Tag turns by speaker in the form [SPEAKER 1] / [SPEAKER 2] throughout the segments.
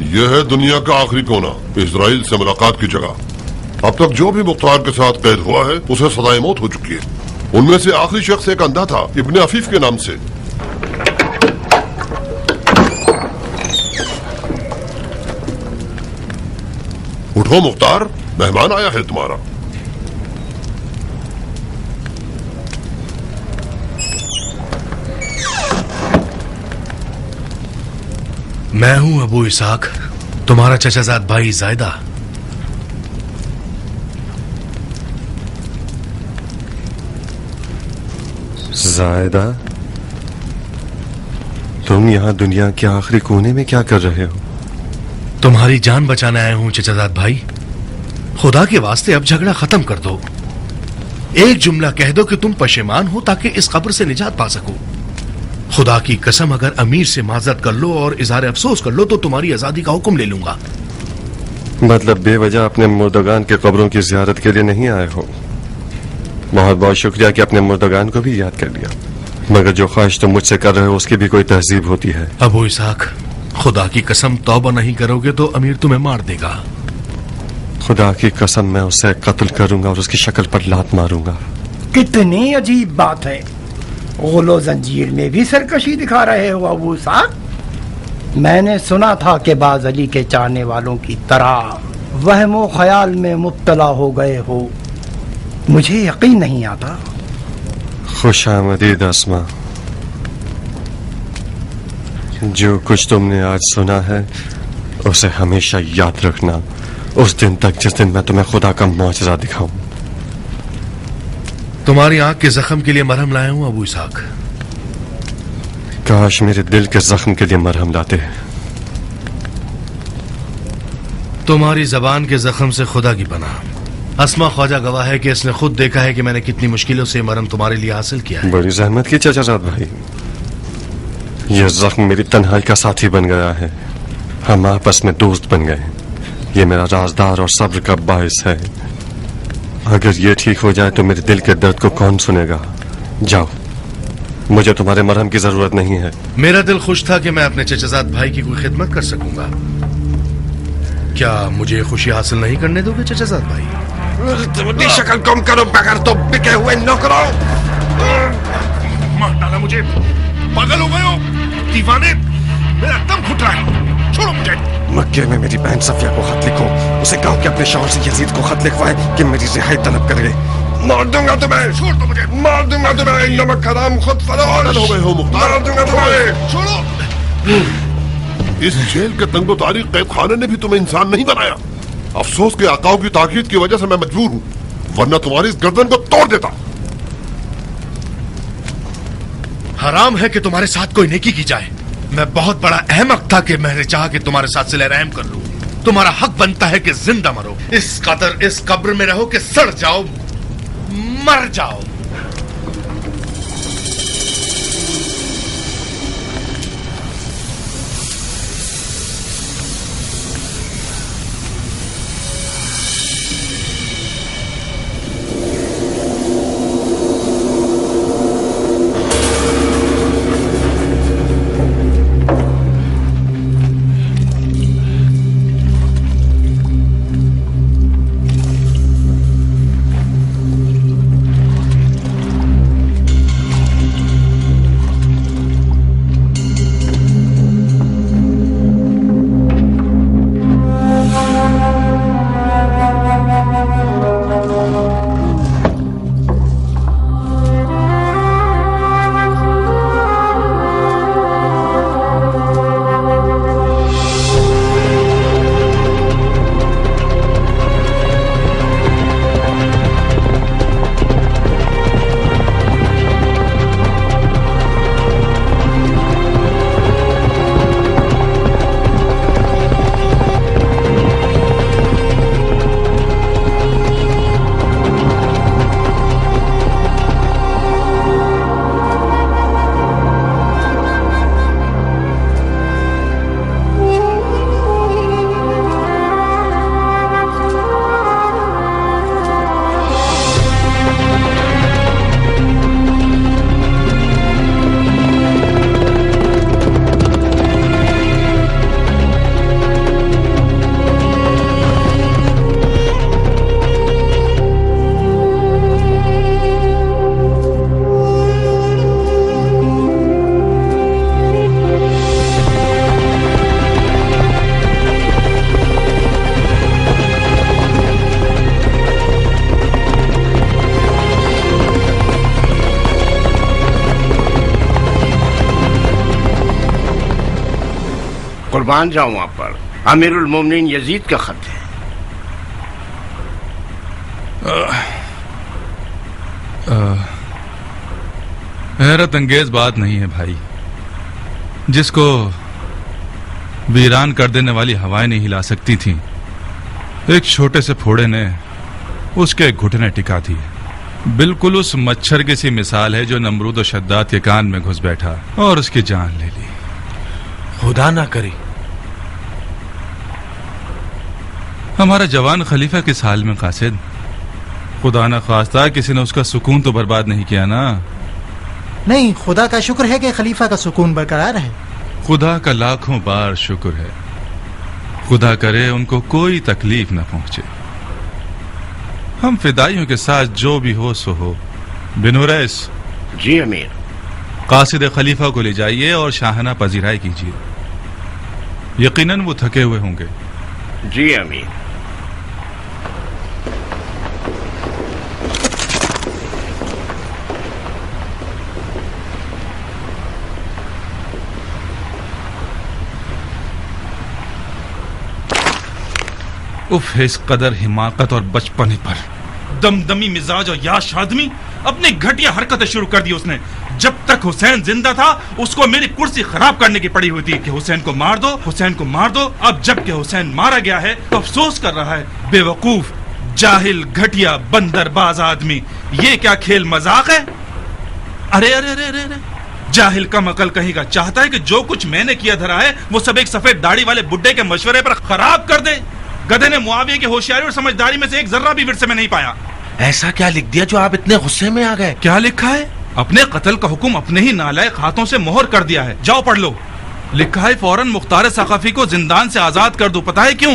[SPEAKER 1] यह है दुनिया का आखिरी कोना, इजराइल से मुलाकात की जगह। अब तक जो भी मुख्तार के साथ कैद हुआ है उसे सजाए मौत हो चुकी है। उनमें से आखिरी शख्स एक अंधा था, इब्ने अफीफ के नाम से। उठो मुख्तार, मेहमान आया है तुम्हारा।
[SPEAKER 2] मैं हूं अबू इसाक, तुम्हारा चचाजाद भाई जायदा।
[SPEAKER 3] जायदा, तुम यहाँ दुनिया के आखिरी कोने में क्या कर रहे हो?
[SPEAKER 2] तुम्हारी जान बचाने आया हूं चचाजाद भाई। खुदा के वास्ते अब झगड़ा खत्म कर दो। एक जुमला कह दो कि तुम पशेमान हो ताकि इस कब्र से निजात पा सको। खुदा की कसम, अगर अमीर से माजरत कर लो और इजहार अफसोस कर लो तो तुम्हारी आजादी का हुक्म ले लूंगा।
[SPEAKER 3] मतलब बेवजह अपने मुर्दगान के कब्रों की जियारत के लिए नहीं आए हो? बहुत बहुत शुक्रिया कि अपने मुर्दगान को भी याद कर लिया, मगर जो ख्वाहिश तुम मुझसे कर रहे हो उसकी भी कोई तहजीब होती है।
[SPEAKER 2] अबू इसाक, खुदा की कसम, तौबा नहीं करोगे तो अमीर तुम्हें मार देगा।
[SPEAKER 3] खुदा की कसम, मैं उसे कत्ल करूंगा और उसकी शक्ल पर लात मारूंगा।
[SPEAKER 4] कितनी अजीब बात है, गोलो जंजीर में भी सरकशी दिखा रहे हो अबू इसाक। मैंने सुना था कि बाज अली के चाहने वालों की तरह वहमो ख्याल में मुब्तला हो गए हो। मुझे यकीन नहीं आता।
[SPEAKER 3] खुशामदीद अस्मा, जो कुछ तुमने आज सुना है उसे हमेशा याद रखना, उस दिन तक जिस दिन मैं तुम्हें खुदा का मौजज़ा दिखाऊं।
[SPEAKER 2] तुम्हारी आंख के जख्म के लिए मरहम लाया हूं अबू इसाक।
[SPEAKER 3] काश मेरे दिल के जख्म के लिए मरहम लाते।
[SPEAKER 2] तुम्हारी जबान के जख्म से खुदा की पनाह। अस्मा ख्वाजा गवाह है कि इसने खुद देखा है कि मैंने कितनी मुश्किलों से मरहम तुम्हारे लिए हासिल किया है।
[SPEAKER 3] बड़ी जहमत की चचाजाद भाई। यह जख्म मेरी तन्हाई का साथी बन गया है। हम आपस में दोस्त बन गए। ये मेरा राजदार और सब्र का बायस है। अगर ये ठीक हो जाए तो मेरे दिल के दर्द को कौन सुनेगा? जाओ, मुझे तुम्हारे मरहम की जरूरत नहीं है।
[SPEAKER 2] मेरा दिल खुश था कि मैं अपने चचाजाद भाई की कोई खिदमत कर सकूंगा। क्या मुझे खुशी हासिल नहीं करने दोगे चचाजाद भाई?
[SPEAKER 3] शक्ल कम करो बगैर तो बिके हुए नौकरों।
[SPEAKER 2] मार डाला मुझे। पागल हो गए हो दीवाने? मेरा दम घुट रहा है, छोड़ो मुझे।
[SPEAKER 3] मक्के में मेरी बहन सफिया को खत लिखो। उसे कहो कि अपने शौहर से यजीद को खत लिखवाए कि मेरी रिहाई तलब करे। मार दूंगा तुम्हें।
[SPEAKER 2] छोड़ दो मुझे।
[SPEAKER 3] मार दूंगा तुम्हें। नमक हराम खुद फरोश।
[SPEAKER 1] हो गए हो मुख्तार।
[SPEAKER 3] मार दूंगा तुम्हें।
[SPEAKER 2] छोड़ो।
[SPEAKER 1] इस जेल के तंगो तारीख कैद खाने ने भी तुम्हें इंसान नहीं बनाया। अफसोस के आकाओं की ताकीद की वजह से मैं मजबूर हूँ, वरना तुम्हारी इस गर्दन को तोड़ देता।
[SPEAKER 2] हराम है कि तुम्हारे साथ कोई नेकी की जाए। मैं बहुत बड़ा अहमक था कि मैंने चाहा कि तुम्हारे साथ सिले रहम कर लूं। तुम्हारा हक बनता है कि जिंदा मरो, इस कदर इस कब्र में रहो कि सड़ जाओ, मर जाओ।
[SPEAKER 5] कुर्बान जाऊं आप पर, अमीरुल मोमिनीन यजीद का खत है।
[SPEAKER 6] हैरत अंगेज बात नहीं है भाई, जिसको वीरान कर देने वाली हवाएं नहीं हिला सकती थीं, एक छोटे से फोड़े ने उसके घुटने टिका दिए। बिल्कुल उस मच्छर की सी मिसाल है जो नमरूद और शद्दाद के कान में घुस बैठा और उसकी जान ले ली।
[SPEAKER 2] खुदा ना करे।
[SPEAKER 6] हमारा जवान खलीफा किस हाल में कासिद? खुदा ना खास्ता किसी ने उसका सुकून तो बर्बाद नहीं किया ना?
[SPEAKER 7] नहीं, खुदा का शुक्र है कि खलीफा का सुकून बरकरार है।
[SPEAKER 6] खुदा का लाखों बार शुक्र है। खुदा करे उनको कोई तकलीफ न पहुंचे। हम फिदाइयों के साथ जो भी हो सो हो। बिन रईस।
[SPEAKER 5] जी अमीर।
[SPEAKER 6] कासिद खलीफा को ले जाइए और शाहना पजीराई कीजिए। यकीनन वो थके हुए होंगे।
[SPEAKER 5] जी अमीर।
[SPEAKER 6] उफ, इस कदर हिमाकत और बचपने पर। दमदमी मिजाज और याश आदमी, अपनी घटिया हरकतें शुरू कर दी उसने। जब तक हुसैन जिंदा था उसको मेरी कुर्सी खराब करने की पड़ी हुई थी कि हुसैन को मार दो, हुसैन को मार दो। अब जबकि हुसैन मारा गया है तो अफसोस कर रहा है। बेवकूफ, जाहिल, घटिया, बंदरबाज आदमी। ये क्या खेल मजाक है? अरे अरे अरे अरे, अरे। जाहिल कम अकल कहीं का चाहता है कि जो कुछ मैंने किया धरा है वो सब एक सफेद दाढ़ी वाले बुड्ढे के मशवरे पर खराब कर दे। गधे ने मुआविया की होशियारी और समझदारी में से एक जर्रा भी विरसे में नहीं पाया।
[SPEAKER 2] ऐसा क्या लिख दिया जो आप इतने गुस्से में आ गए?
[SPEAKER 6] क्या लिखा है? अपने कत्ल का हुक्म अपने ही नालायक हाथों से मोहर कर दिया है। जाओ पढ़ लो। लिखा है फौरन मुख्तार सकाफी को जिंदान से आजाद कर दो। पता है क्यों?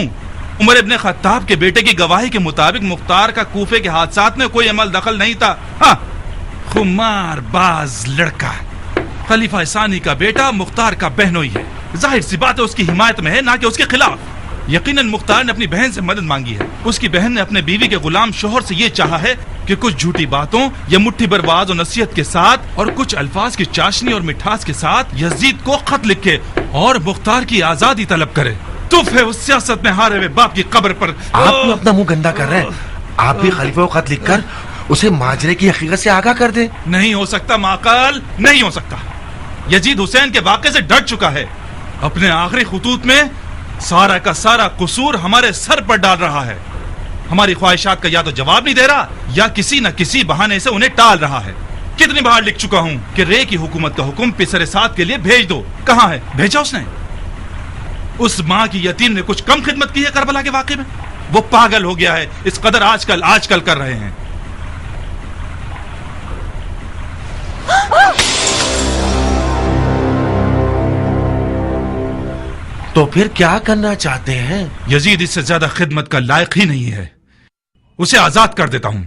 [SPEAKER 6] उमर इब्ने खत्ताब के बेटे की गवाही के मुताबिक मुख्तार का कूफे के हादसात में कोई अमल दखल नहीं था। हाँ, खुमारबाज लड़का, खलीफा सानी का बेटा मुख्तार का बहनोई है। जाहिर सी बात है उसकी हिमायत में है, ना कि उसके खिलाफ। यकीनन मुख्तार ने अपनी बहन से मदद मांगी है। उसकी बहन ने अपने बीवी के गुलाम शोहर से ये चाहा है कि कुछ झूठी बातों या मुट्ठी बर्बाद और नसीहत के साथ और कुछ अल्फाज की चाशनी और मिठास के साथ यजीद को खत लिखे और मुख्तार की आजादी तलब करे। तुफ है उस सियासत में हारे हुए बाप की कब्र पर।
[SPEAKER 2] आप क्यों अपना मुंह गंदा कर रहे हैं? आप भी खलीफा को खत लिखकर उसे माजरे की हकीकत से आगाह कर दे।
[SPEAKER 6] नहीं हो सकता माकाल, नहीं हो सकता। यजीद हुसैन के वाक़े से डर चुका है। अपने आखिरी खुतूत में सारा का सारा कसूर हमारे सर पर डाल रहा है। हमारी ख्वाहिशात का या तो जवाब नहीं दे रहा या किसी न किसी बहाने से उन्हें टाल रहा है। कितनी बार लिख चुका हूं कि रे की हुकूमत का हुक्म पिसरे साथ के लिए भेज दो। कहां है? भेजा उसने? उस माँ की यतीम ने कुछ कम खिदमत की है करबला के वाक़े में? वो पागल हो गया है। इस कदर आजकल कर रहे हैं।
[SPEAKER 2] तो फिर क्या करना चाहते हैं?
[SPEAKER 6] यजीद इससे ज्यादा खिदमत का लायक ही नहीं है। उसे आजाद कर देता हूं।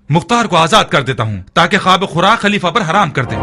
[SPEAKER 6] मुख्तार को आजाद कर देता हूं ताकि ख्वाब खुराक खलीफा पर हराम कर दे।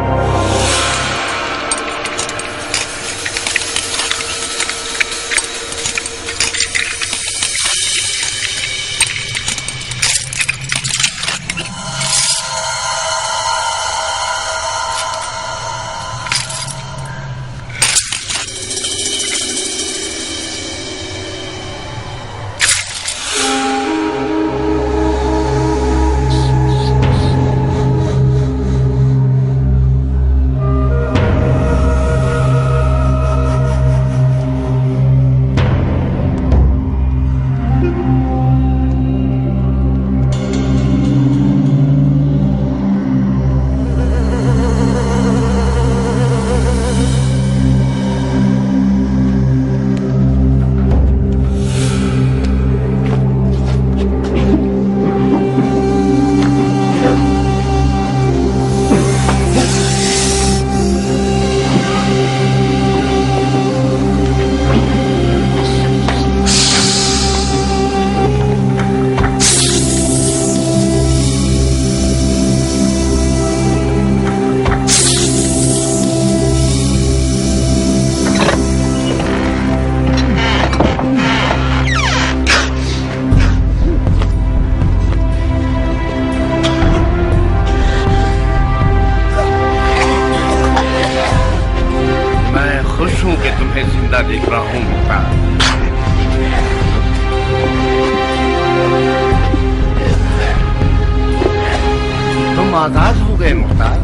[SPEAKER 5] आजाद हो गए मुख्तार,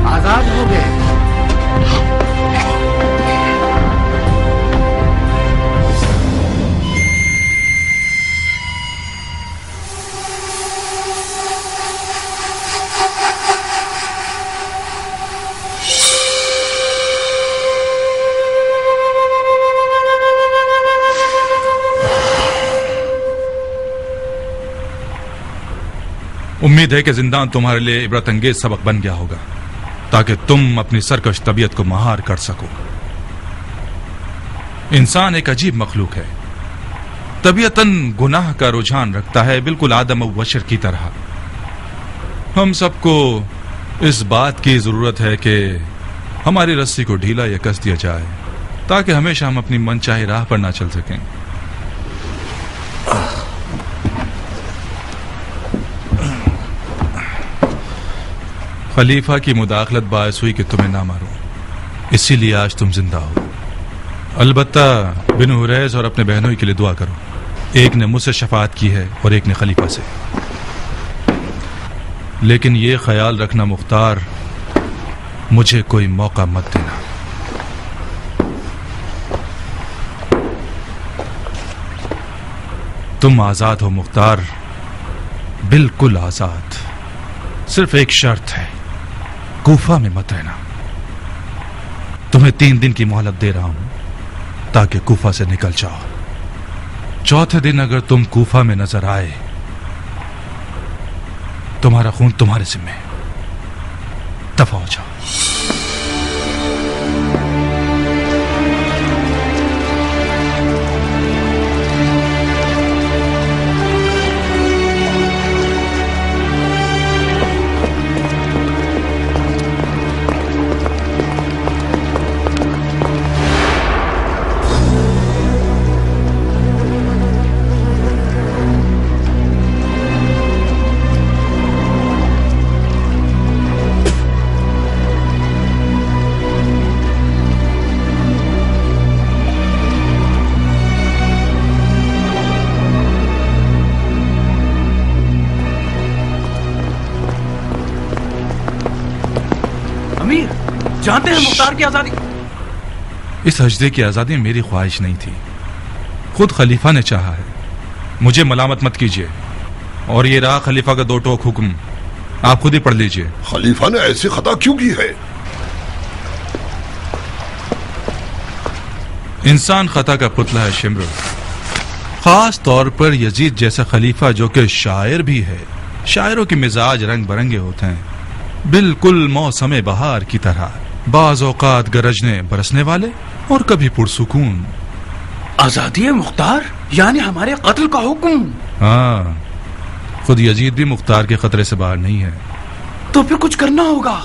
[SPEAKER 5] आजाद हो गए।
[SPEAKER 6] उम्मीद है कि जिंदान तुम्हारे लिए इबरत अंगेज सबक बन गया होगा, ताकि तुम अपनी सरकश तबीयत को महार कर सको। इंसान एक अजीब मखलूक है, तबीयतन गुनाह का रुझान रखता है, बिल्कुल आदम और बशर की तरह। हम सबको इस बात की जरूरत है कि हमारी रस्सी को ढीला या कस दिया जाए, ताकि हमेशा हम अपनी मनचाही राह पर ना चल सकें। खलीफा की मुदाखलत बायस हुई कि तुम्हें ना मारूं, इसीलिए आज तुम जिंदा हो। अलबत्ता बिन हुरैस और अपने बहनों के लिए दुआ करो। एक ने मुझसे शफाअत की है और एक ने खलीफा से। लेकिन ये ख्याल रखना मुख्तार, मुझे कोई मौका मत देना। तुम आजाद हो मुख्तार, बिल्कुल आजाद। सिर्फ एक शर्त है, कूफा में मत रहना। तुम्हें 3 दिन की मोहलत दे रहा हूं ताकि कूफा से निकल जाओ। चौथे दिन अगर तुम कूफा में नजर आए, तुम्हारा खून तुम्हारे जिम्मे, दफा हो जाओ।
[SPEAKER 8] जानते हैं मुख्तार की आजादी।
[SPEAKER 6] इस हजदे की आजादी मेरी ख्वाहिश नहीं थी, खुद खलीफा ने चाहा है। मुझे मलामत मत कीजिए। और ये रहा खलीफा का 2 टोक हुक्म, आप खुद ही पढ़ लीजिए।
[SPEAKER 1] खलीफा ने ऐसी खता क्यों की है?
[SPEAKER 6] इंसान खता का पुतला है शिम्र, खास तौर पर यजीद जैसा खलीफा जो कि शायर भी है। शायरों के मिजाज रंग बरंगे होते हैं, बिल्कुल मौसम बहार की तरह, बाज औकात गरजने बरसने वाले और कभी पुरसुकून।
[SPEAKER 8] आजादी है मुख्तार, यानी हमारे कत्ल का हुक्म।
[SPEAKER 6] हाँ, खुद यजीद भी मुख्तार के खतरे से बाहर नहीं है।
[SPEAKER 8] तो फिर कुछ करना होगा।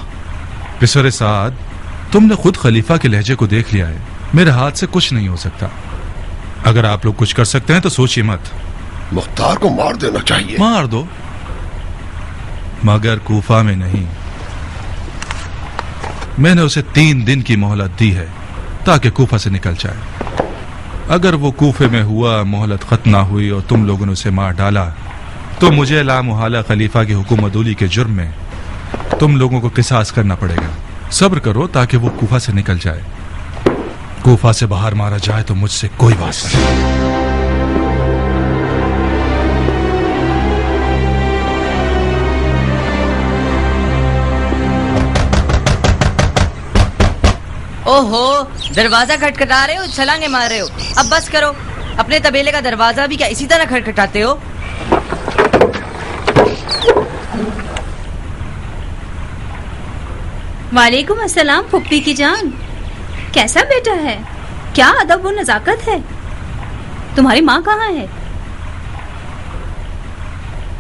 [SPEAKER 6] पिसर साद, तुमने खुद खलीफा के लहजे को देख लिया है। मेरे हाथ से कुछ नहीं हो सकता। अगर आप लोग कुछ कर सकते हैं तो सोचिए मत।
[SPEAKER 1] मुख्तार को मार देना चाहिए।
[SPEAKER 6] मार दो, मगर कूफा में नहीं। मैंने उसे 3 दिन की मोहलत दी है ताकि कूफा से निकल जाए। अगर वो कूफे में हुआ, मोहलत खत्म ना हुई और तुम लोगों ने उसे मार डाला, तो मुझे लामुहाला खलीफा की हुकूमत-उली के जुर्म में तुम लोगों को किसास करना पड़ेगा। सब्र करो ताकि वो कूफा से निकल जाए। कूफा से बाहर मारा जाए तो मुझसे कोई बात नहीं।
[SPEAKER 9] ओहो, दरवाजा खटखटा रहे हो, छलांगे मार रहे हो। अब बस करो। अपने तबेले का दरवाजा भी क्या इसी तरह खटखटाते हो?
[SPEAKER 10] वालेकुम अस्सलाम फुप्पी की जान। कैसा बेटा है? क्या अदब और नजाकत है? तुम्हारी माँ कहाँ है?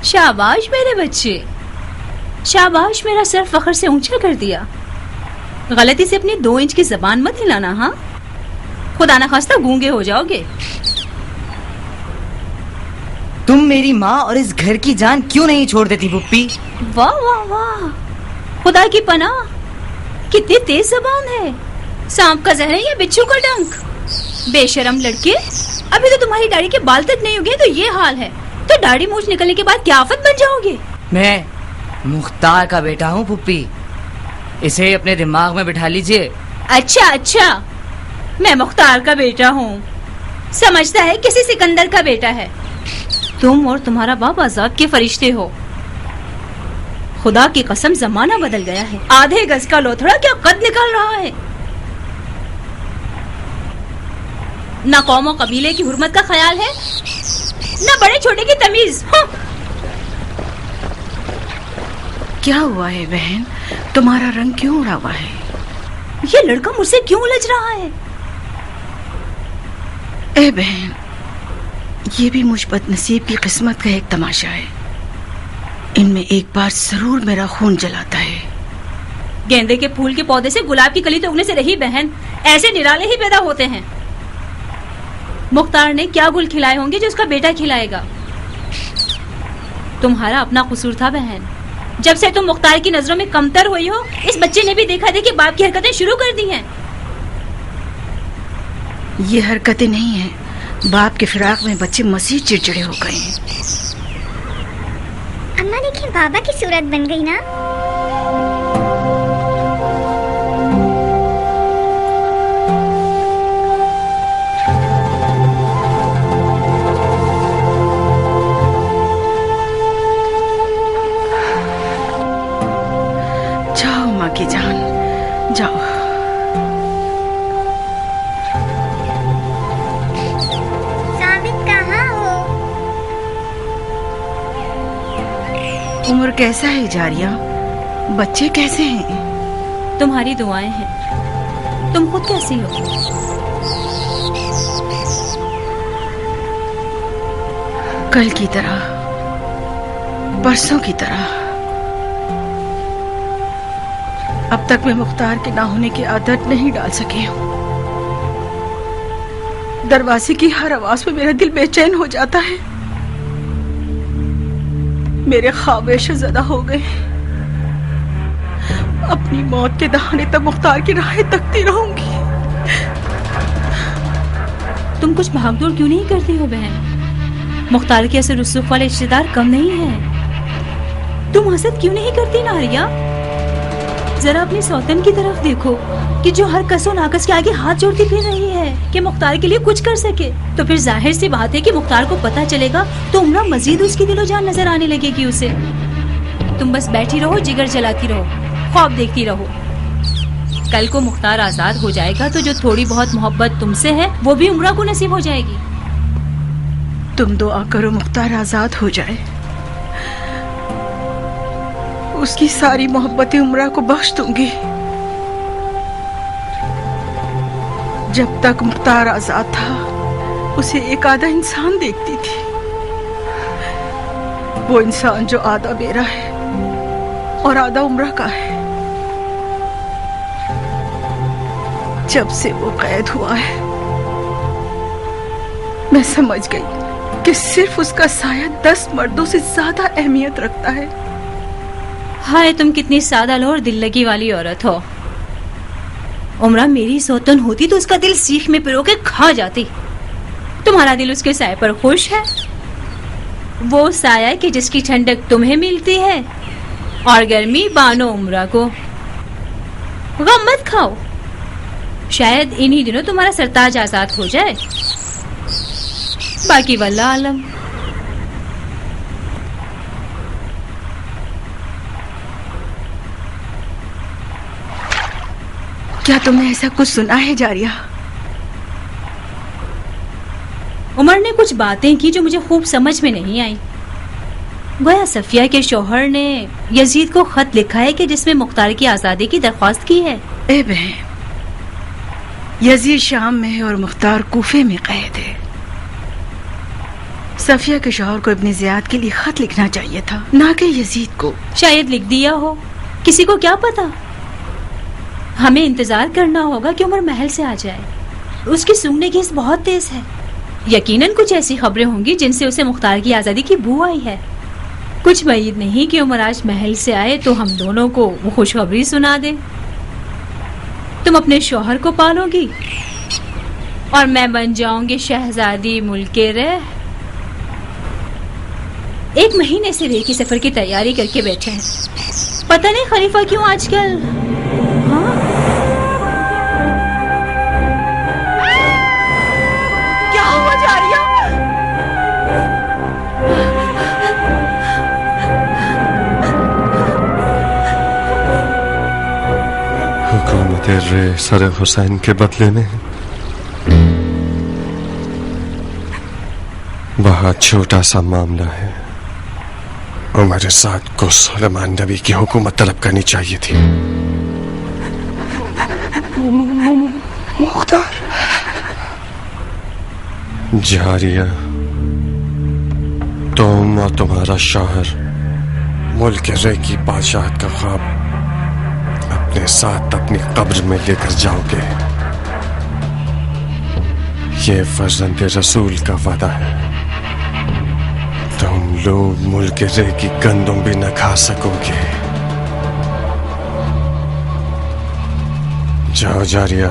[SPEAKER 10] शाबाश मेरे बच्चे, शाबाश। मेरा सर फख्र से ऊंचा कर दिया। गलती से अपनी 2 इंच की जबान मत हिलाना। हाँ, खुदा ना खास्ता गूंगे हो जाओगे।
[SPEAKER 9] तुम मेरी माँ और इस घर की जान क्यों नहीं छोड़ देती पुप्पी?
[SPEAKER 10] वाह वाह वाह, खुदा की पनाह, कितनी तेज जबान है। सांप का जहर है या बिच्छू का डंक? बेशरम लड़के, अभी तो तुम्हारी दाढ़ी के बाल तक नहीं उगे तो ये हाल है, तो दाढ़ी मूछ निकलने के बाद क्या आफत बन जाओगे।
[SPEAKER 9] मैं मुख्तार का बेटा हूँ पुप्पी, इसे अपने दिमाग में बिठा लीजिए।
[SPEAKER 10] अच्छा अच्छा, मैं मुख्तार का बेटा हूँ, समझता है किसी सिकंदर का बेटा है। तुम और तुम्हारा बाप आजाद के फरिश्ते हो। खुदा की कसम जमाना बदल गया है। आधे गज का लोथड़ा क्या कद निकाल रहा है। ना कौम और कबीले की हुर्मत का ख्याल है, ना बड़े छोटे की तमीज। हाँ।
[SPEAKER 8] क्या हुआ है बहन, तुम्हारा रंग क्यों उड़ा हुआ है?
[SPEAKER 10] ये लड़का मुझसे क्यों उलझ रहा है?
[SPEAKER 8] ए बहन, ये भी मुझ बदनसीब की किस्मत का एक तमाशा है। इनमें एक बार जरूर मेरा खून जलाता है।
[SPEAKER 10] गेंदे के फूल के पौधे से गुलाब की कली तो उगने से रही बहन, ऐसे निराले ही पैदा होते हैं। मुख्तार ने क्या गुल खिलाए होंगे जो उसका बेटा खिलाएगा। तुम्हारा अपना कसूर था बहन। जब से तुम मुख्तार की नजरों में कमतर हुई हो, इस बच्चे ने भी देखा दे कि बाप की हरकतें शुरू कर दी हैं।
[SPEAKER 8] ये हरकतें नहीं हैं, बाप के फिराक में बच्चे मजीद चिड़चिड़े हो गए हैं।
[SPEAKER 11] अम्मा देखिए, बाबा की सूरत बन गई ना।
[SPEAKER 8] जाओ माँ की जान, जाओ।
[SPEAKER 11] साबित कहाँ हो?
[SPEAKER 8] उम्र कैसा है जारिया? बच्चे कैसे हैं?
[SPEAKER 10] तुम्हारी दुआएं हैं। तुम खुद कैसी हो?
[SPEAKER 8] कल की तरह, परसों की तरह। अब तक मैं मुख्तार के ना होने की आदत नहीं डाल सकी हूँ। दरवाजे की हर आवाज पे मेरा दिल बेचैन हो जाता है। मेरे ख्वाब शज़दा हो गए। अपनी मौत के दहाने तक मुख्तार की राहें तकती रहूंगी।
[SPEAKER 10] तुम कुछ भागदौड़ क्यों नहीं करती हो बहन? मुख्तार के असर रुसूख वाले रिश्तेदार कम नहीं है। तुम हसद क्यों नहीं करती नारिया? जरा अपनी सौतन की तरफ देखो कि जो हर कसो नाकस के आगे हाथ जोड़ती फिर रही है कि मुख्तार के लिए कुछ कर सके। तो फिर जाहिर सी बात है कि मुख्तार को पता चलेगा तो उम्रा मजीद उसकी दिलो जान नजर आने लगेगी उसे। तुम बस बैठी रहो, जिगर जलाती रहो, ख्वाब देखती रहो। कल को मुख्तार आजाद हो जाएगा तो जो थोड़ी बहुत मोहब्बत तुमसे है वो भी उम्रा को नसीब हो जाएगी।
[SPEAKER 8] तुम दुआ करो मुख्तार आजाद हो जाए, उसकी सारी मोहब्बतें उम्रा को बख्श दूंगी। जब तक मुख्तार आजाद था उसे एक आधा इंसान देखती थी। वो इंसान जो आधा मेरा है और आधा उम्रा का है। जब से वो कैद हुआ है मैं समझ गई कि सिर्फ उसका साया 10 मर्दों से ज्यादा अहमियत रखता है।
[SPEAKER 10] हाय, तुम कितनी सादा लो और दिल लगी वाली औरत हो। उम्रा मेरी सौतन होती तो उसका दिल सीख में पिरो के खा जाती। तुम्हारा दिल उसके साए पर खुश है। वो साया कि जिसकी ठंडक तुम्हें मिलती है और गर्मी बानो उम्रा को। गम मत खाओ, शायद इन्हीं दिनों तुम्हारा सरताज आजाद हो जाए। बाकी वल्लाह आलम।
[SPEAKER 8] क्या तुमने ऐसा कुछ सुना है जारिया?
[SPEAKER 10] उमर ने कुछ बातें की जो मुझे खूब समझ में नहीं आई। गोया सफिया के शौहर ने यजीद को खत लिखा है कि जिसमें मुख्तार की आजादी की दरख्वास्त की है।
[SPEAKER 8] ए बहन, यजीद शाम में है और मुख्तार कूफे में कैद है। सफिया के शौहर को इब्ने ज़ियाद के लिए खत लिखना चाहिए था, ना कि यजीद को।
[SPEAKER 10] शायद लिख दिया हो, किसी को क्या पता। हमें इंतजार करना होगा कि उमर महल से आ जाए। उसकी सूंघने की हिस्स बहुत तेज है। यकीनन कुछ ऐसी खबरें होंगी जिनसे उसे मुख्तार की आजादी की बू आई है। कुछ उम्मीद नहीं कि उमर आज महल से आए तो हम दोनों को वो खुशखबरी सुना दे। तुम अपने शौहर को पालोगी और मैं बन जाऊंगी शहजादी मुल्के रह। 1 महीने से रेकी सफर की तैयारी करके बैठे हैं। पता नहीं खलीफा क्यों आजकल। हाँ?
[SPEAKER 8] क्या हुआ जारिया?
[SPEAKER 3] हुकूमत रे सर हुसैन के बदले में बहुत छोटा सा मामला है। उमर साद को सुलेमान नबी की हुकूमत तलब करनी चाहिए थी।
[SPEAKER 4] मुख्तार।
[SPEAKER 3] जारिया, तुम और तुम्हारा शौहर मुल्क रे की बादशाहत का ख्वाब अपने साथ अपनी कब्र में लेकर जाओगे। ये फर्जंद रसूल का वादा है। तुम लोग मुल्क रे की गंदम भी न खा सकोगे। जाओ जारिया,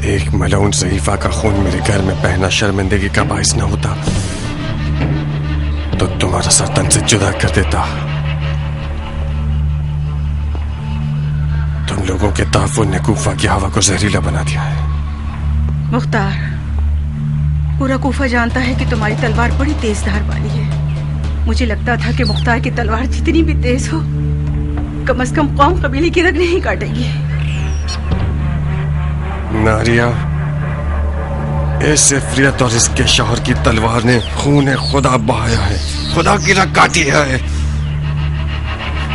[SPEAKER 3] एक मलऊन ज़ईफा का खून मेरे घर में बहना शर्मिंदगी का बाइस न होता तो तुम्हारा सर तन से जुदा कर देता। तुम लोगों के ताफुन ने कूफा की हवा को जहरीला बना दिया है।
[SPEAKER 8] मुख्तार, पूरा कूफा जानता है कि तुम्हारी तलवार बड़ी तेज धार वाली है। मुझे लगता था कि मुख्तार की तलवार जितनी भी तेज हो, कम से कम कौम कबीले की रग नहीं काटेगी।
[SPEAKER 3] नारिया, इस इफ्रियत और इसके शौहर की तलवार ने खून खुदा बहाया है, खुदा की रग काटी है।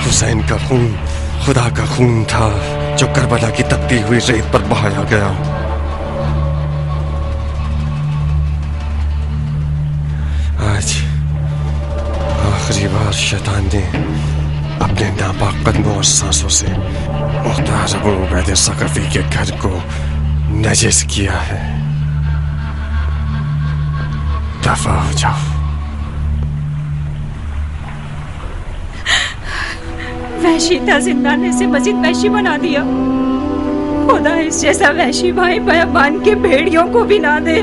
[SPEAKER 3] हुसैन का खून खुदा का खून था जो करबला की तपती हुई रेत पर बहाया गया। आज आखिरी बार शैतान ने अपने नापाक कदमों और सांसों से मुख्तार अबू उबैद सकफी के घर को नजिस किया है। दफा हो जाओ।
[SPEAKER 10] वहशी था, जिंदा ने इसे मजीद वहशी बना दिया। खुदा इस जैसा वहशी भाई बयाबान के भेड़ियों को भी ना दे।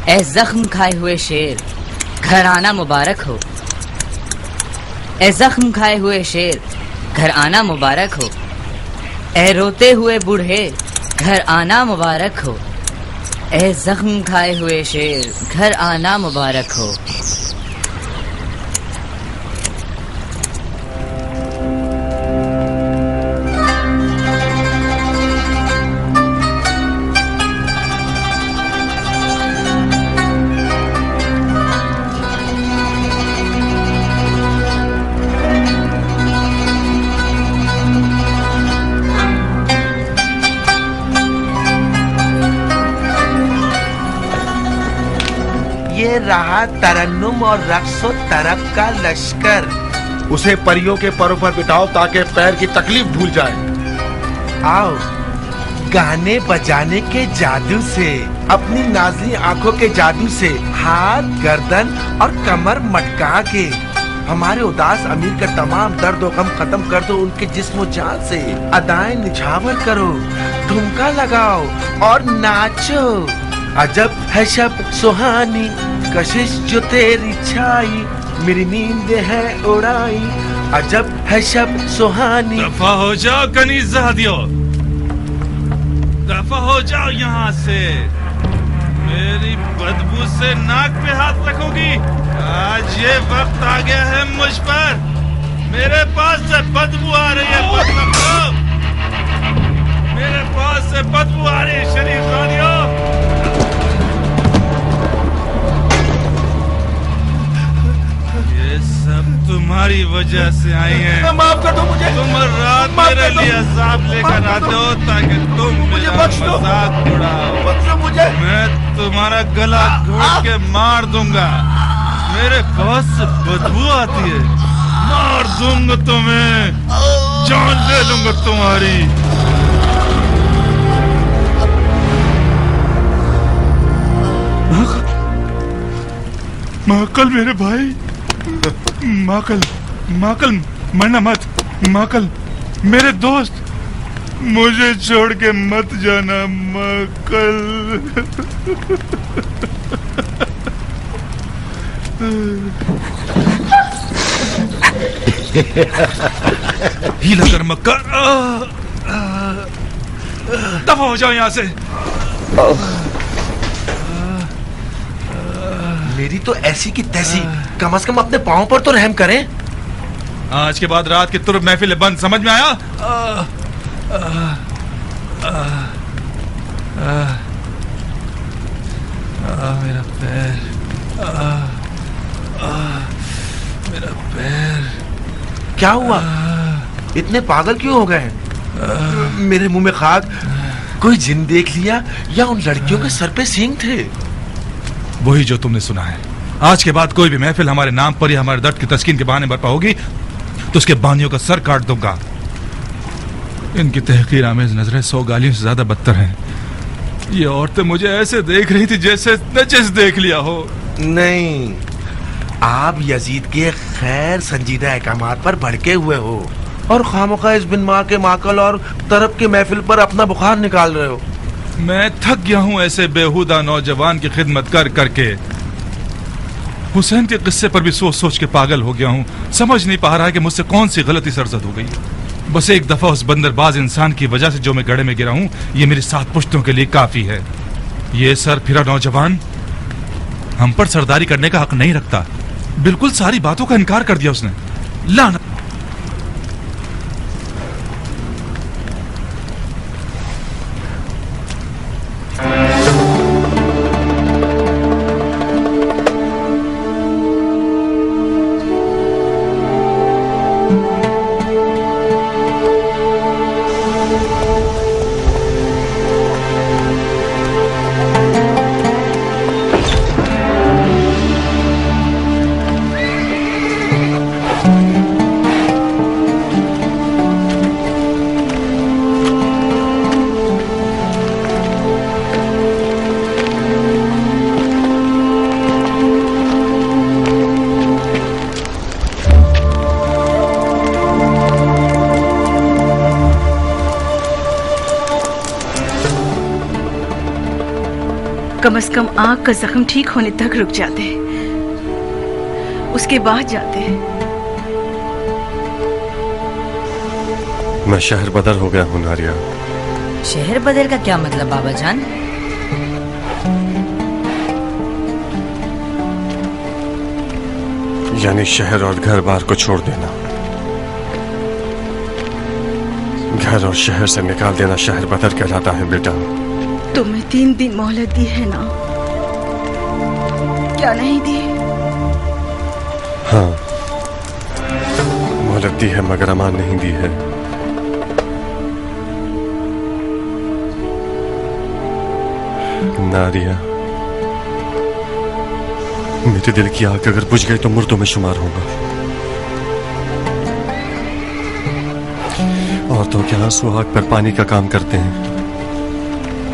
[SPEAKER 9] ए जख्म खाए हुए शेर, घर आना मुबारक हो। ए जख्म खाए हुए शेर, घर आना मुबारक हो। ए रोते हुए बूढ़े, घर आना मुबारक हो। ए जख्म खाए हुए शेर, घर आना मुबारक हो।
[SPEAKER 12] रहा तरन्नुम और रक्सो तरफ का लश्कर।
[SPEAKER 13] उसे परियों के परों पर बिठाओ ताकि पैर की तकलीफ भूल जाए।
[SPEAKER 12] आओ, गाने बजाने के जादू से, अपनी नाज़ली आंखों के जादू से हाथ, गर्दन और कमर मटका के हमारे उदास अमीर का तमाम दर्द और गम खत्म कर दो। उनके जिस्म जान से अदाएं निछावर करो, ठुमका लगाओ और नाचो। अजब है शब सुहानी, कशिश जो तेरी छाई, मेरी नींद है उड़ाई। अजब है शब सुहानी।
[SPEAKER 6] दफा हो जाओ कनीज़ादियों, दफा हो जाओ यहाँ से। मेरी बदबू से नाक पे हाथ रखोगी? आज ये वक्त आ गया है मुझ पर। मेरे पास से बदबू आ रही है, मतलब मेरे पास से बदबू आ रही है शरीफ खानियों। सब तुम्हारी वजह से आई है।
[SPEAKER 12] माफ कर दो मुझे।
[SPEAKER 6] तुम रात मेरे लिए अज़ाब लेकर आते हो ताकि तुम मेरा मजाक उड़ाओ।
[SPEAKER 12] मुझे
[SPEAKER 6] मैं तुम्हारा गला घोट के मार दूंगा। मेरे पास से बदबू आती है, मार दूंगा तुम्हें। जान ले लूंगा तुम्हारी। माकल मेरे भाई, माकल माकल मरना मत। माकल मेरे दोस्त, मुझे छोड़ के मत जाना माकल। हीला कर मक्कर, दफा हो जाओ यहां से।
[SPEAKER 12] मेरी तो ऐसी की तैसी, कम से कम अपने पाँव पर तो रहम करें।
[SPEAKER 6] आज के बाद रात की तुर्ब महफिल बंद, समझ में आया? मेरा पैर, मेरा पैर।
[SPEAKER 12] क्या हुआ? इतने पागल क्यों हो गए हैं? मेरे मुंह में खाक, कोई जिन देख लिया या उन लड़कियों के सर पे सींग थे?
[SPEAKER 6] वही जो तुमने सुना है। आज के बाद कोई भी महफिल हमारे नाम पर या हमारे दर्द की तस्कीन के बहाने बरपा होगी तो उसके बानियों का सर काट दूंगा। इनकी तहकीर आमेज नजरें 100 गालियों से ज्यादा बदतर हैं। ये औरतें मुझे ऐसे देख रही थी जैसे नचिस देख लिया हो।
[SPEAKER 12] नहीं, आप यजीद के खैर संजीदा अहकामात पर भड़के हुए हो और खामखा इस बिन माँ के माकल और तरफ के महफिल पर अपना बुखार निकाल रहे हो।
[SPEAKER 6] मैं थक गया हूं ऐसे बेहुदा नौजवान की खिदमत कर करके। हुसैन के किस्से पर भी सोच सोच के पागल हो गया हूं। समझ नहीं पा रहा है कि मुझसे कौन सी गलती सरजद हो गई। बस एक दफा उस बंदरबाज इंसान की वजह से जो मैं गड्ढे में गिरा हूं, ये मेरी 7 पुश्तों के लिए काफी है। ये सर फिरा नौजवान हम पर सरदारी करने का हक नहीं रखता। बिल्कुल सारी बातों का इनकार कर दिया उसने। लानत।
[SPEAKER 8] कम से कम आंख का जख्म ठीक होने तक रुक जाते, उसके बाद जाते।
[SPEAKER 3] मैं शहर बदर हो गया हूँ नारिया।
[SPEAKER 9] शहर बदल का क्या मतलब बाबा जान?
[SPEAKER 3] यानी शहर और घर बार को छोड़ देना। घर और शहर से निकाल देना शहर बदर कहलाता है बेटा।
[SPEAKER 8] तुम्हें 3 दिन मोहलत दी है ना? क्या नहीं दी?
[SPEAKER 3] हाँ, मोहलत दी है मगर अमान नहीं दी है। नारिया, मेरे दिल की आग अगर बुझ गई तो मुर्दों में शुमार होगा। औरतों के आंसू आग पर पानी का काम करते हैं।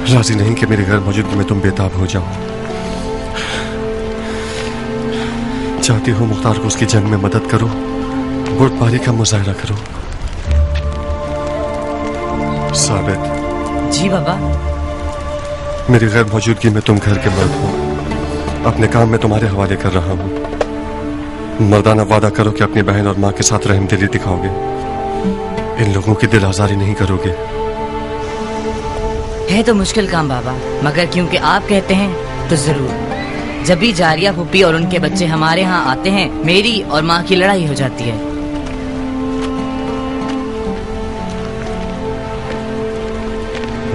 [SPEAKER 3] राजी नहीं कि मेरे घर मौजूदगी में तुम बेताब हो जाओ। चाहती हो मुख्तार को उसकी जंग में मदद करो, बुर्दबारी का मुजाहरा करो। साबित।
[SPEAKER 9] जी बाबा।
[SPEAKER 3] मेरी गैर मौजूदगी में तुम घर के मर्द हो। अपने काम में तुम्हारे हवाले कर रहा हूं। मर्दाना वादा करो कि अपनी बहन और मां के साथ रहमदिली दिखाओगे। इन लोगों की दिल आजारी नहीं करोगे।
[SPEAKER 9] है तो मुश्किल काम बाबा, मगर क्योंकि आप कहते हैं तो जरूर। जब भी जारिया फूफी और उनके बच्चे हमारे यहाँ आते हैं, मेरी और माँ की लड़ाई हो जाती है।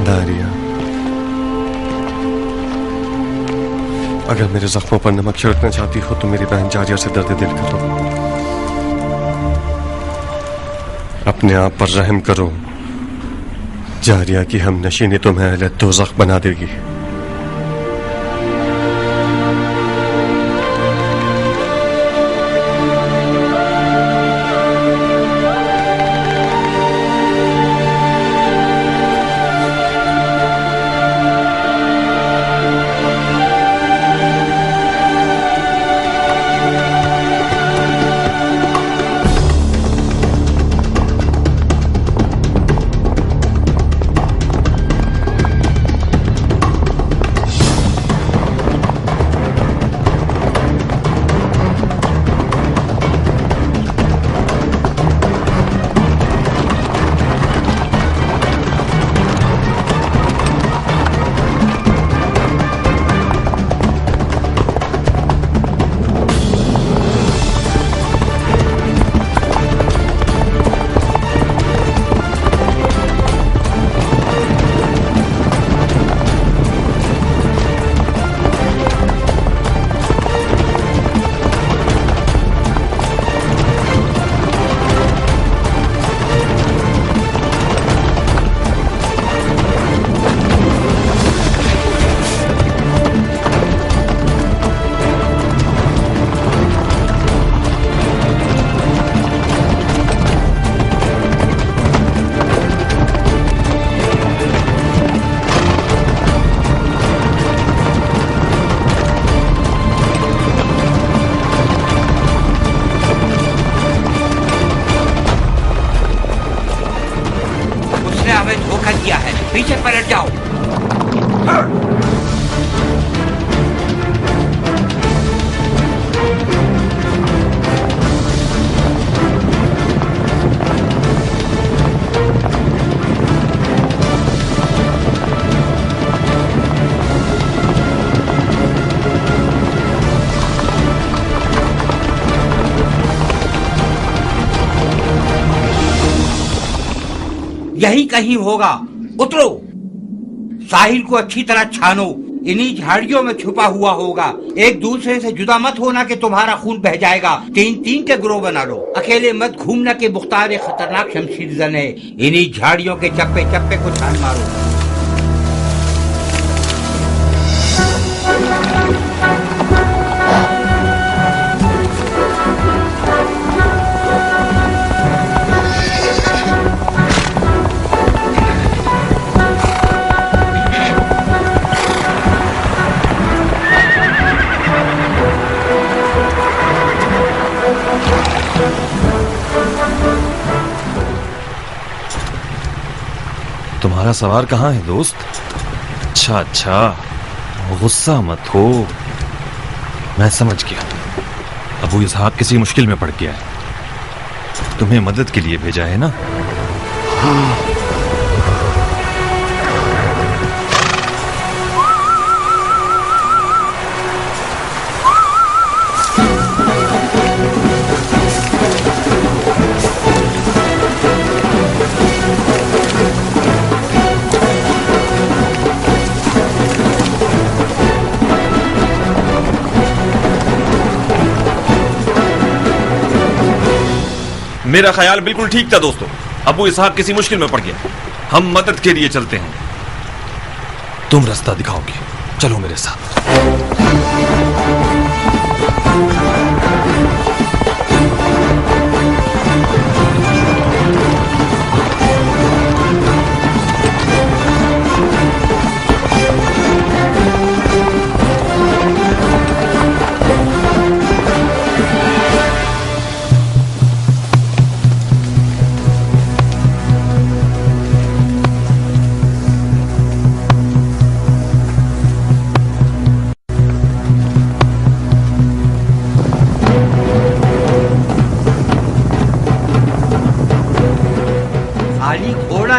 [SPEAKER 3] दारिया, अगर मेरे जख्मों पर नमक छिड़कना चाहती हो तो मेरी बहन जारिया से दर्द दिल करो। अपने आप पर रहम करो। जारिया की हम नशीनी तुम्हें अहले दोज़ख बना देगी।
[SPEAKER 14] पीछे पलट जाओ। यही कहीं होगा, उतरो। साहिल को अच्छी तरह छानो, इन्हीं झाड़ियों में छुपा हुआ होगा। एक दूसरे से जुदा मत होना कि तुम्हारा खून बह जाएगा। 3-3 के ग्रोह बना लो। अकेले मत घूमना कि मुख्तार एक खतरनाक शमशीर जन है। इन्हीं झाड़ियों के चप्पे चप्पे को छान मारो।
[SPEAKER 15] तुम्हारा सवार कहाँ है दोस्त? अच्छा अच्छा, गुस्सा मत हो, मैं समझ गया। अबू इसहाक किसी मुश्किल में पड़ गया है, तुम्हें मदद के लिए भेजा है ना? मेरा ख्याल बिल्कुल ठीक था दोस्तों। अबू इसहाक किसी मुश्किल में पड़ गया, हम मदद के लिए चलते हैं। तुम रास्ता दिखाओगे, चलो मेरे साथ।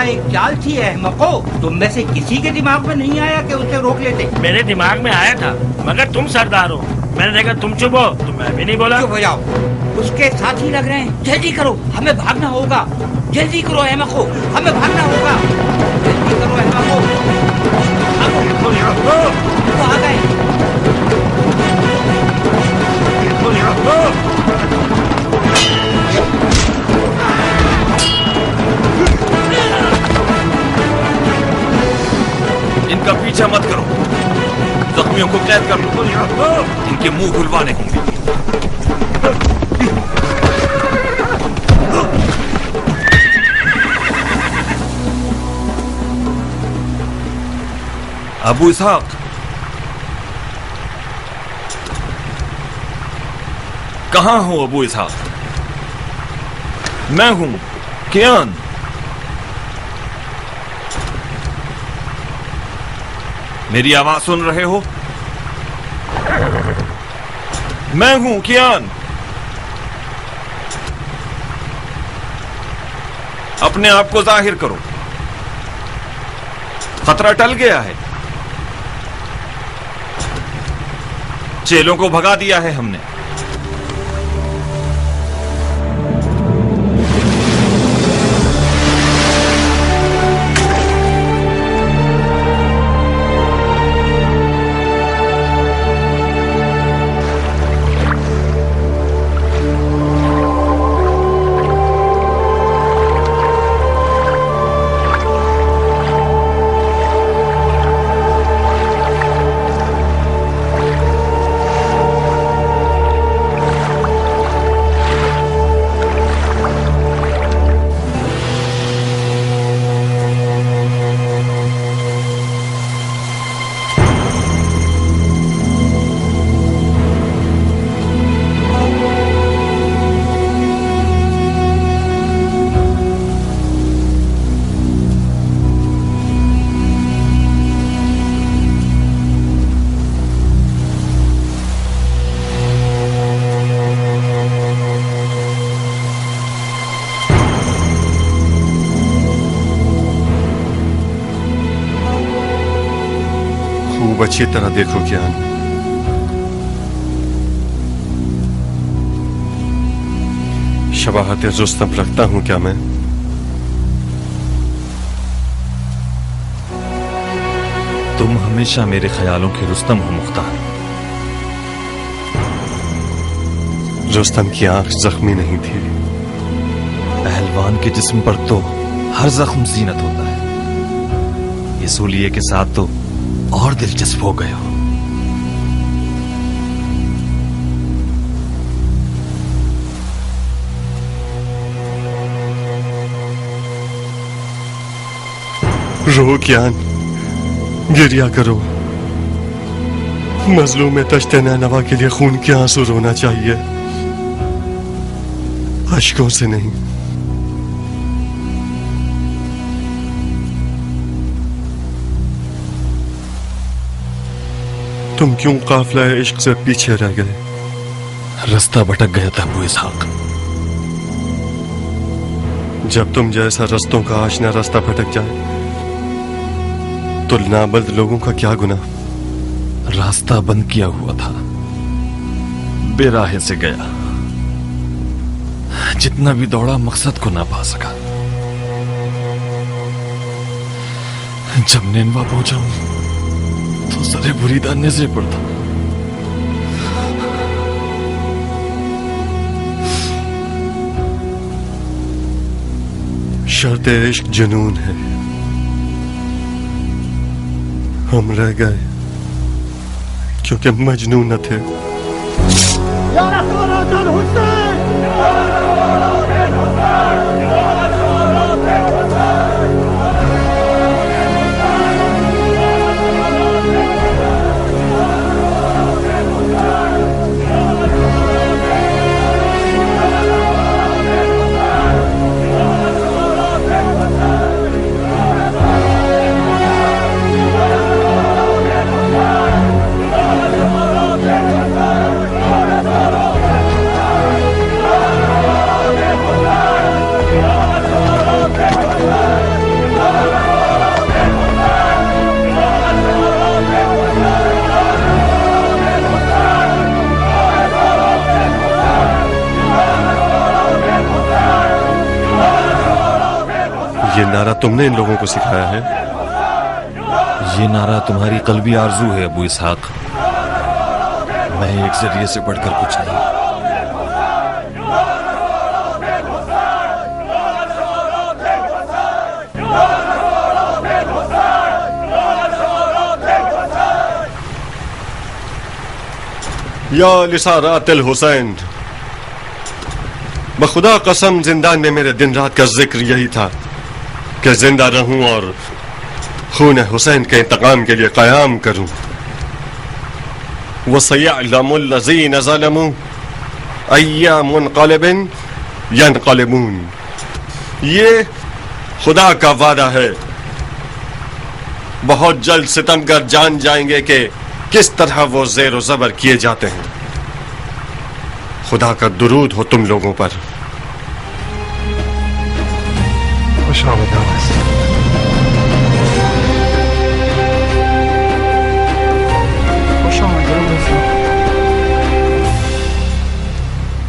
[SPEAKER 14] एक चाल थी अहमको, तुम में से किसी के दिमाग में नहीं आया कि उसे रोक लेते?
[SPEAKER 5] मेरे दिमाग में आया था, मगर तुम सरदार हो। मैंने देखा तुम चुप हो तो मैं भी नहीं बोला।
[SPEAKER 14] चुप हो जाओ, उसके साथी लग रहे हैं। जल्दी करो, हमें भागना होगा। जल्दी करो अहमको, हमें भागना होगा। जल्दी करो अहमको। वो आ गए।
[SPEAKER 15] इनका पीछा मत करो, जख्मियों को कैद कर लो, इनके मुंह खुलवाने होंगे। अबू इसहाक, कहां हो अबू इसहाक? मैं हूं कियान। मेरी आवाज सुन रहे हो? मैं हूं कियान। अपने आप को जाहिर करो, खतरा टल गया है। चेलों को भगा दिया है हमने।
[SPEAKER 3] खूब अच्छी तरह देखो ज्ञान। शबाहत रुस्तम रखता हूं क्या मैं?
[SPEAKER 15] तुम हमेशा मेरे ख्यालों के रुस्तम हो मुख्तार।
[SPEAKER 3] रुस्तम की आंख जख्मी नहीं थी।
[SPEAKER 15] पहलवान के जिस्म पर तो हर जख्म जीनत होता है, ये सूलिये के साथ तो और दिलचस्प हो गए हो।
[SPEAKER 3] रो ज्ञान, गिरिया करो। मजलूम तश्ते नैनवा के लिए खून के आंसू रोना चाहिए, अश्कों से नहीं। तुम क्यों काफिला इश्क से पीछे रह गए?
[SPEAKER 15] रास्ता भटक गया था अबू इसहाक।
[SPEAKER 3] जब तुम जैसा रस्तों का आशना रास्ता भटक जाए तो नाबल्द लोगों का क्या गुनाह?
[SPEAKER 15] रास्ता बंद किया हुआ था, बेराहे से गया। जितना भी दौड़ा मकसद को ना पा सका। जब नैनवा पहुंचा तो सरे बुरीदा नजरे पड़ता।
[SPEAKER 3] शर्त इश्क जुनून है, हम रह गए क्योंकि मजनून न थे। ये नारा तुमने इन लोगों को सिखाया है?
[SPEAKER 15] ये नारा तुम्हारी कल्बी आरजू है अबू इसहाक। मैं एक जरिए से बढ़कर कुछ नहीं।
[SPEAKER 3] या लिसारातिल हुसैन, बखुदा कसम जिंदान में मेरे दिन रात का जिक्र यही था कि जिंदा रहूं और खून हुसैन के इंतकाम के लिए क़याम करूं। वसयअलमुल लज़ीन ज़लमू अय्या मुनक़लिबिन यनक़लिबून। ये खुदा का वादा है, बहुत जल्द सितमगर जान जाएंगे कि किस तरह वो ज़ेर ज़बर किए जाते हैं। खुदा का दुरूद हो तुम लोगों पर।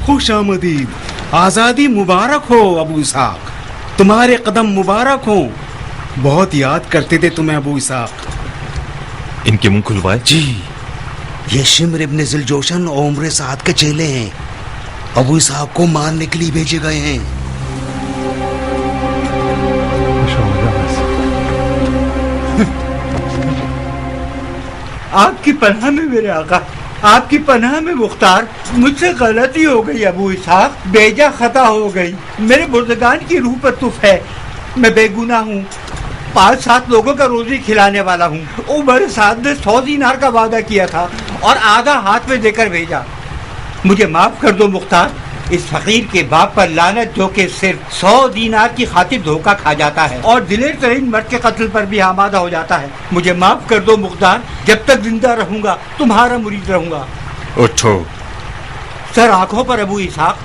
[SPEAKER 16] खुश आमदीद, आजादी मुबारक हो अबू इसहाक, तुम्हारे कदम मुबारक हो। बहुत याद करते थे तुम्हें अबू इसहाक।
[SPEAKER 15] इनके मुंह खुलवाए।
[SPEAKER 17] जी, ये शिम्र इब्न ज़िलजोशन और उम्र साद के चेले हैं। अबू इसहाक को मारने के लिए भेजे गए हैं।
[SPEAKER 14] आपकी पनाह में मेरे आका, आपकी पनाह में मुख्तार। मुझसे गलती हो गई अबू इसहाक, बेजा खता हो गई। मेरे बुर्दगान की रूह पर तुफ है, मैं बेगुनाह हूँ। 5-7 लोगों का रोजी खिलाने वाला हूँ। उमर साद ने 100 दीनार का वादा किया था और आधा हाथ में देकर भेजा। मुझे माफ कर दो मुख्तार, इस फकीर के बाप पर लानत जो कि सिर्फ 100 दीनार की खातिर धोखा खा जाता है और दिलेर तरीन मर्द के कत्ल पर भी आमादा हो जाता है। मुझे माफ कर दो मुख्तार, जब तक जिंदा रहूंगा तुम्हारा मुरीद रहूंगा।
[SPEAKER 3] उठो।
[SPEAKER 14] सर आंखों पर अबू इसहाक।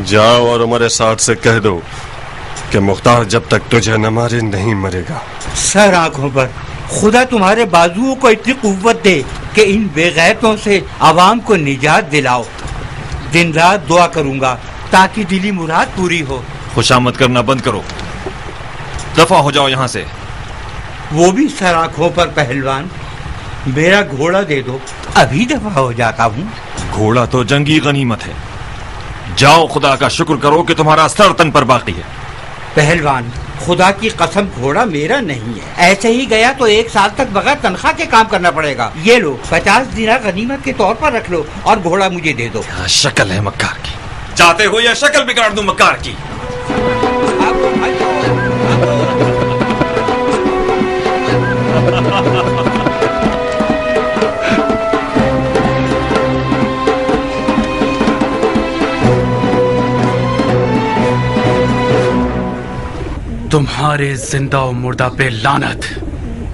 [SPEAKER 3] जाओ और उमर साद से कह दो कि मुख्तार जब तक तुझे न मारे नहीं मरेगा।
[SPEAKER 14] सर आंखों पर खुदा तुम्हारे बाजुओं को इतनी कुव्वत दे कि इन बेगैरतों से आवाम को निजात दिलाओ। दिन रात दुआ करूंगा ताकि दिली मुराद पूरी हो।
[SPEAKER 15] खुशामद करना बंद करो, दफा हो जाओ यहाँ से।
[SPEAKER 14] वो भी सर आंखों पर पहलवान, मेरा घोड़ा दे दो, अभी दफा हो जाता हूँ।
[SPEAKER 15] घोड़ा तो जंगी गनीमत है। जाओ, खुदा का शुक्र करो कि तुम्हारा सर तन पर बाकी है।
[SPEAKER 14] पहलवान, खुदा की कसम घोड़ा मेरा नहीं है। ऐसे ही गया तो 1 साल तक बगैर तनख्वाह के काम करना पड़ेगा। ये लो 50 दिनार गनीमत के तौर पर रख लो और घोड़ा मुझे दे दो।
[SPEAKER 15] क्या शक्ल है मक्कार की, चाहते हो या शक्ल बिगाड़ दूं मक्कार की?
[SPEAKER 16] तुम्हारे जिंदा और मुर्दा पे लानत।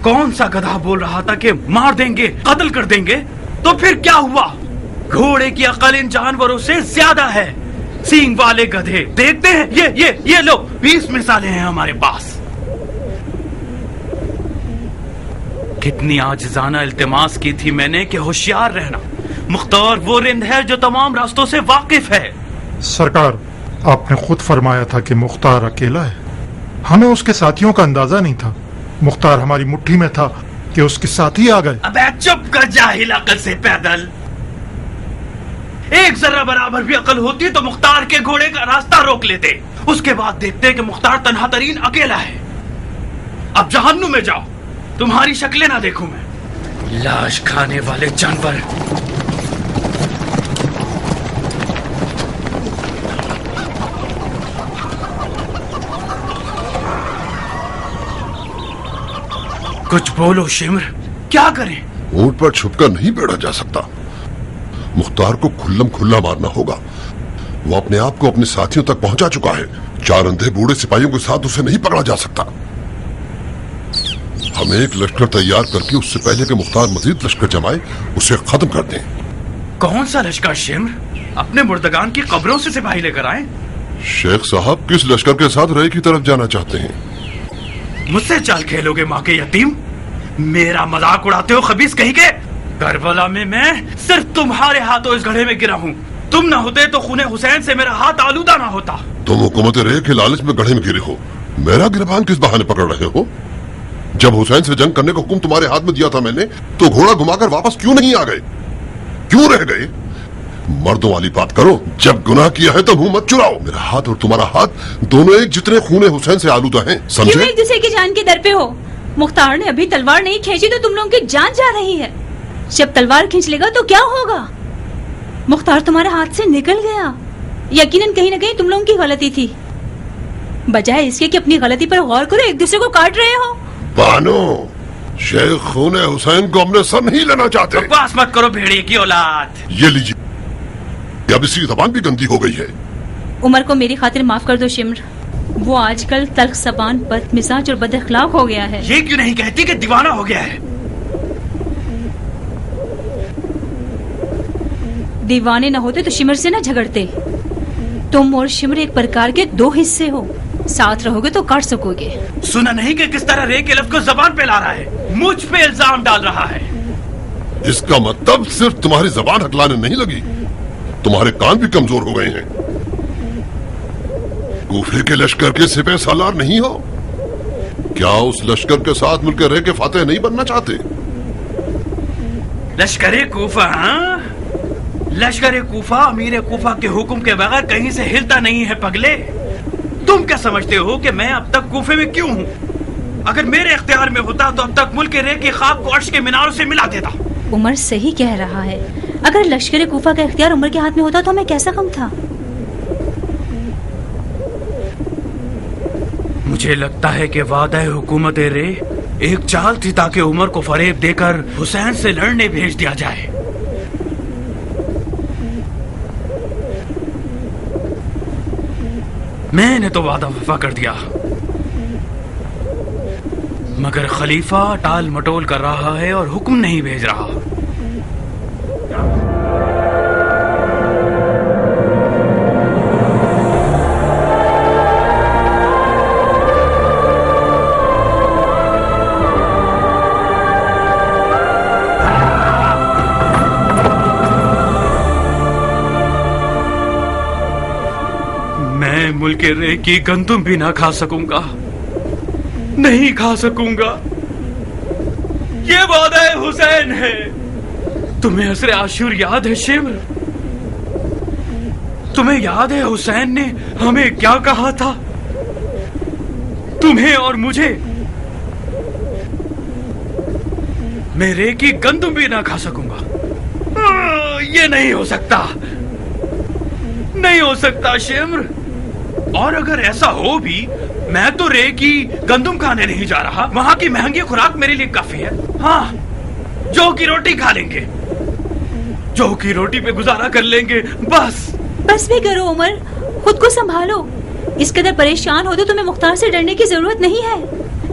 [SPEAKER 16] कौन सा गधा बोल रहा था कि मार देंगे, कत्ल कर देंगे? तो फिर क्या हुआ? घोड़े की अकल इन जानवरों से ज्यादा है। सींग वाले गधे देखते हैं, ये लो 20 मिसालें हैं हमारे पास। कितनी आजिजाना इल्तिमास की थी मैंने कि होशियार रहना। मुख्तार वो रिंद है जो तमाम रास्तों से वाकिफ है।
[SPEAKER 18] सरकार, आपने खुद फरमाया था कि मुख्तार अकेला है। हमें उसके साथियों का अंदाजा नहीं था। मुख्तार हमारी मुट्ठी में था कि उसके साथी आ गए।
[SPEAKER 16] अबे चुप कर जाहिल, अकल से पैदल। एक जरा बराबर भी अकल होती तो मुख्तार के घोड़े का रास्ता रोक लेते। उसके बाद देखते कि मुख्तार तन्हा तरीन अकेला है। अब जहन्नुम में जाओ, तुम्हारी शक्लें ना देखूं मैं। लाश खाने वाले जानवर। कुछ बोलो शिमर, क्या करें?
[SPEAKER 1] ऊंट पर छुपकर नहीं बैठा जा सकता। मुख्तार को खुल्लम खुल्ला मारना होगा। वो अपने आप को अपने साथियों तक पहुंचा चुका है। 4 अंधे बूढ़े सिपाहियों के साथ उसे नहीं पकड़ा जा सकता। हमें एक लश्कर तैयार करके उससे पहले कि मुख्तार मजीद लश्कर जमाए उसे खत्म कर दें।
[SPEAKER 16] कौन सा लश्कर शिमर? अपने मुर्दगान की कब्रों से सिपाही लेकर आए।
[SPEAKER 1] शेख साहब किस लश्कर के साथ रे की तरफ जाना चाहते हैं?
[SPEAKER 16] मुझसे चाल खेलोगे माँ के यतीम? मेरा मजाक उड़ाते हो खबीस कहीं के? करबला में मैं सिर्फ तुम्हारे हाथों इस गड्ढे में गिरा हूँ। तुम न होते तो खूने हुसैन से मेरा हाथ आलूदा ना होता।
[SPEAKER 1] तुम हुकूमत रे के लालच में गड्ढे में गिरे हो। मेरा गिरबान किस बहाने पकड़ रहे हो? जब हुसैन से जंग करने का हुक्म तुम्हारे हाथ में दिया था मैंने, तो घोड़ा घुमाकर वापस क्यों नहीं आ गए? क्यों रह गए? मर्दों वाली बात करो। जब गुनाह किया है तो मुंह मत चुराओ। मेरा हाथ और तुम्हारा हाथ दोनों एक जितने खूने हुसैन से आलूदा हैं, समझे?
[SPEAKER 10] क्यों एक दूसरे की जान के दर पे हो? मुख्तार ने अभी तलवार नहीं खींची तो तुम लोगों की जान जा रही है। जब तलवार खींच लेगा तो क्या होगा? मुख्तार तुम्हारे हाथ से निकल गया। यकीनन कहीं न कहीं तुम लोगों की गलती थी। बजाय इसके कि अपनी गलती पर गौर करो, एक दूसरे को काट रहे हो।
[SPEAKER 1] बानो, शेख खूने हुसैन को अपने सर नहीं लेना चाहते।
[SPEAKER 16] बकवास मत करो भेड़िए की औलाद।
[SPEAKER 1] ये लीजिए, अब इसकी जबान भी गंदी हो गई है।
[SPEAKER 10] उमर को मेरी खातिर माफ कर दो शिमर। वो आजकल तल्ख ज़बान, बदमिजाज और बदअखलाक हो गया है।
[SPEAKER 16] ये क्यों नहीं कहती कि दीवाना हो गया है?
[SPEAKER 10] दीवाने न होते तो शिमर से न झगड़ते। तुम और शिमर एक प्रकार के 2 हिस्से हो। साथ रहोगे तो काट सकोगे।
[SPEAKER 16] सुना नहीं कि किस तरह रे के लफ्ज़ को जबान पे ला रहा है, मुझ पे इल्जाम डाल रहा है।
[SPEAKER 1] इसका मतलब सिर्फ तुम्हारी जबान हकलाने नहीं लगी, तुम्हारे कान भी कमजोर हो गए हैं। कूफे के लश्कर के सिपह सालार नहीं हो क्या? उस लश्कर के साथ मिलकर रह के फातेह नहीं बनना चाहते?
[SPEAKER 16] लश्कर कूफा? हाँ, लश्कर कूफा अमीर कूफा के हुक्म के बगैर कहीं से हिलता नहीं है पगले। तुम क्या समझते हो कि मैं अब तक कूफे में क्यों हूँ? अगर मेरे इख्तियार में होता तो अब तक मुल्क के रे की खाक को अर्श के मीनारों से मिला देता।
[SPEAKER 10] उमर सही कह रहा है। अगर लश्कर कूफा का इख्तियार उमर के हाथ में होता तो हमें कैसा कम था।
[SPEAKER 16] मुझे लगता है कि वादा हुकूमत रे एक चाल थी ताकि उमर को फरेब देकर हुसैन से लड़ने भेज दिया जाए। मैंने तो वादा वफा कर दिया, मगर खलीफा टाल मटोल कर रहा है और हुक्म नहीं भेज रहा।
[SPEAKER 6] कि रे की गंदुम भी ना खा सकूंगा, नहीं खा सकूंगा। ये वादा हुसैन है। तुम्हें असर आशूर याद है शिमर? तुम्हें याद है हुसैन ने हमें क्या कहा था, तुम्हें और मुझे? मैं रे की गंदुम भी ना खा सकूंगा। ये नहीं हो सकता, नहीं हो सकता शिम्र। और अगर ऐसा हो भी, मैं तो रे की गंदुम खाने नहीं जा रहा। वहां की महंगी खुराक मेरे लिए काफी है। हाँ, जौ की रोटी खा लेंगे, जौ की रोटी पे गुजारा कर लेंगे, बस।
[SPEAKER 10] बस भी करो उमर, खुद को संभालो। इस कदर परेशान हो तो तुम्हें मुख्तार से डरने की जरूरत नहीं है।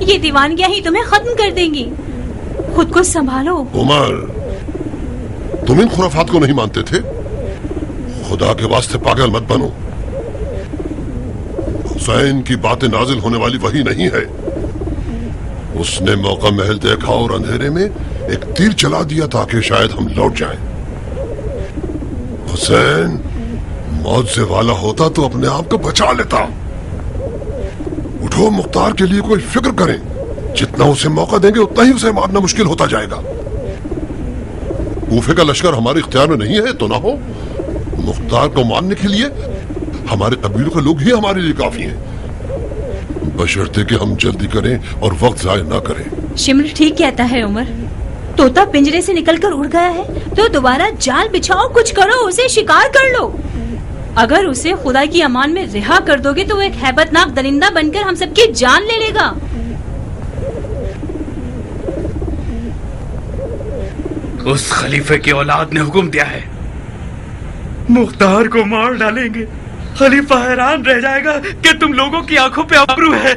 [SPEAKER 10] ये दीवानगियां ही तुम्हें खत्म कर देंगी। खुद को संभालो।
[SPEAKER 1] उमर, तुम इन खुराफात को नहीं मानते थे? खुदा के वास्ते पागल मत बनो। हुसैन की बातें नाजिल होने वाली वही नहीं है। उसने मौका महल देखा और अंधेरे में एक तीर चला दिया ताकि शायद हम लौट जाएं। हुसैन मौत से वाला होता तो अपने आप को बचा लेता। उठो, मुख्तार के लिए कोई फिक्र करें। जितना उसे मौका देंगे उतना ही उसे मारना मुश्किल होता जाएगा। कूफे का लश्कर हमारे इख्तियार में नहीं है तो ना हो। मुख्तार को मारने के लिए हमारे कबीलों के लोग ही हमारे लिए काफी हैं, बशर्ते कि हम जल्दी करें और वक्त जाया ना करें।
[SPEAKER 10] शिमर ठीक कहता है उमर। तोता पिंजरे से निकलकर उड़ गया है तो दोबारा जाल बिछाओ, कुछ करो, उसे शिकार कर लो। अगर उसे खुदा की अमान में रिहा कर दोगे तो वो एक हैबतनाक दरिंदा बनकर हम सबकी जान ले लेगा।
[SPEAKER 6] उस खलीफे की औलाद ने हुक्म दिया है, मुख्तार को मार डालेंगे। खलीफा हैरान रह जाएगा कि तुम लोगों की आंखों पे आबरू है।